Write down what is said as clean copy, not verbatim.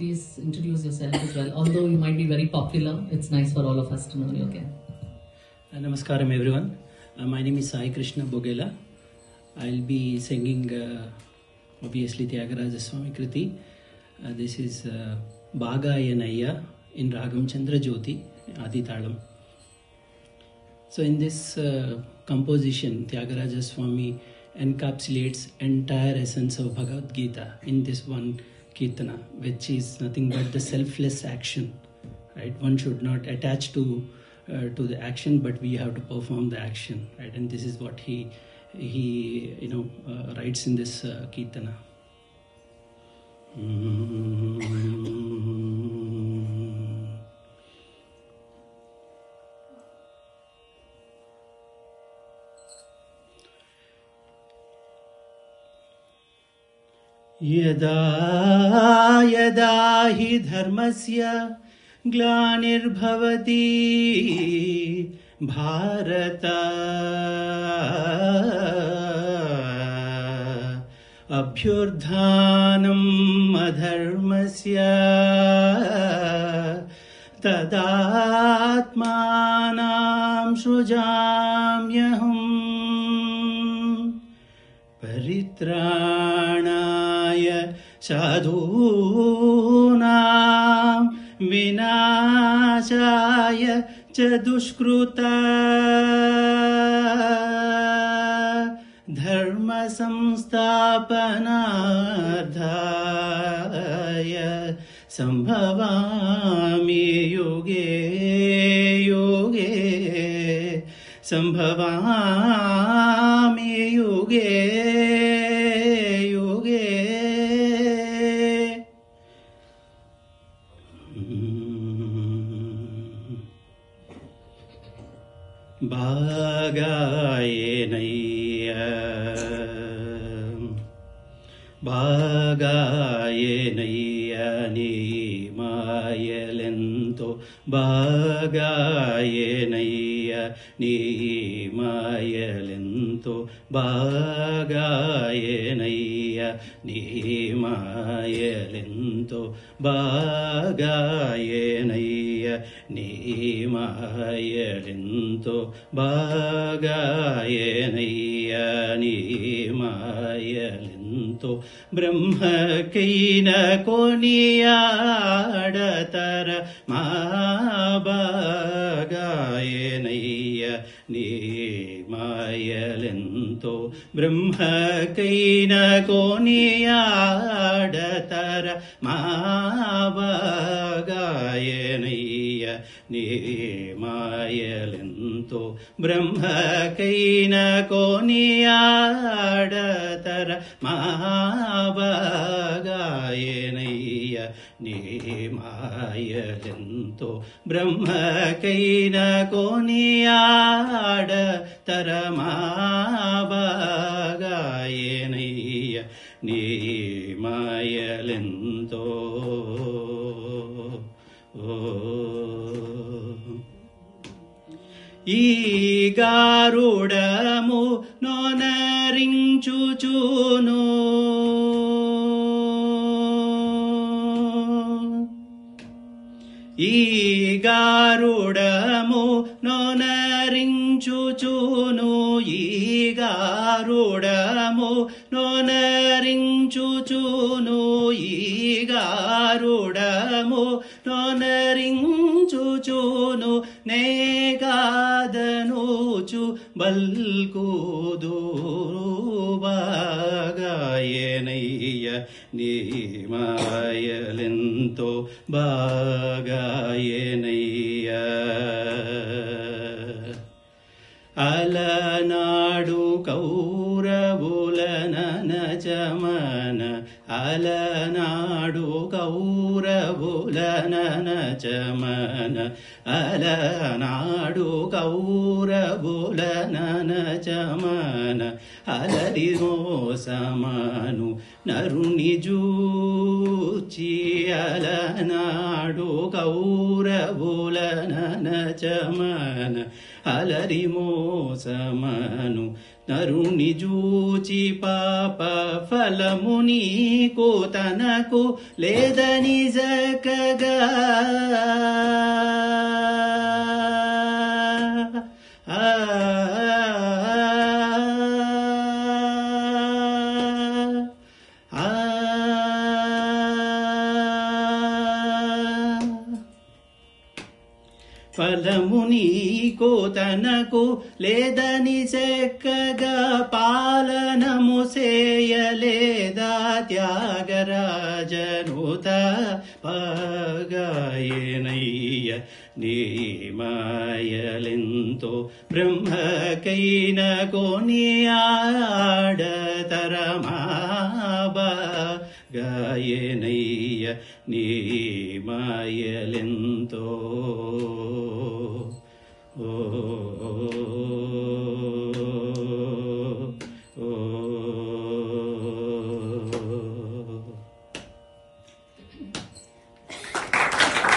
please introduce yourself as well. Although you might be very popular, it's nice for all of us to know you again. Namaskaram everyone. My name is Sai Krishna Bogela. I'll be singing obviously Tyagaraja Swami Kriti. This is Bhagayanaya in Ragam Chandra Jyoti, Adi Talam. So in this composition, Tyagaraja Swami encapsulates entire essence of Bhagavad Gita in this one Kirtana, which is nothing but the selfless action. Right? One should not attach to the action, but we have to perform the action. Right? And this is what he writes in this Kirtana. यदा यदा हि धर्मस्य ग्लानिर्भवति भारत अभ्युत्थानम् अधर्मस्य तदात्मानं सृजाम्यहम् परित्राणाय साधूनां विनाशाय च दुष्कृता धर्म संस्थापनार्थाय संभवामि युगे युगे संभवामि युगे युगे భాగాయేనయ్య నీమాయలెంతో భాగాయేనయ్య నీమాయలెంతో భాగాయేనయ్య నీమాయలెంతో భాగాయేనయ్య నీమాయలెంతో భాగాయేనయ్య నీమాయలెంతో బ్రహ్మకైన కొనియాడతర మా భాగాయేనయ్య నీమాయలెంతో బ్రహ్మకైన కొనియాడతర మా భాగాయేనయ్య నీమాయలెంతో బ్రహ్మకైన కొనియాడతర మా భాగాయేనయ్య నీమాయలెంతో బ్రహ్మకైన కొనియాడతర మా భాగాయేనయ్య నీమాయలెంతో ఈ గారుడము నోనరించుచును ఈ గారుడము నోనరించుచును ఈ గారుడము నోనరించుచును ఈ గారుడము నోనరించుచును నేగాదనుచు బల్కుదు భాగాయేనయ్య నీమాయలెంతో భాగాయేనయ్య అలనాడు కౌరవుల నచమన అలనాడు కౌరవుల నచమన అలనాడు కౌరవుల నచమన అలరి మోసమను నరుని జూచి అలనాడు కౌరవుల ననచమన అలరి మోసమను నరుని జూచి పాప ఫలము నీకు తనకు లేదని జకగా ఫలము నీకు తనకు లేదని చెక్కగా పాలనము చేయలేదా త్యాగరాజనుత పగాయనయ్య నీ మాయలెంతో బ్రహ్మకైన కొని ఆడతరమాబా గాయనయ్య నీ మాయలెంతో ఓ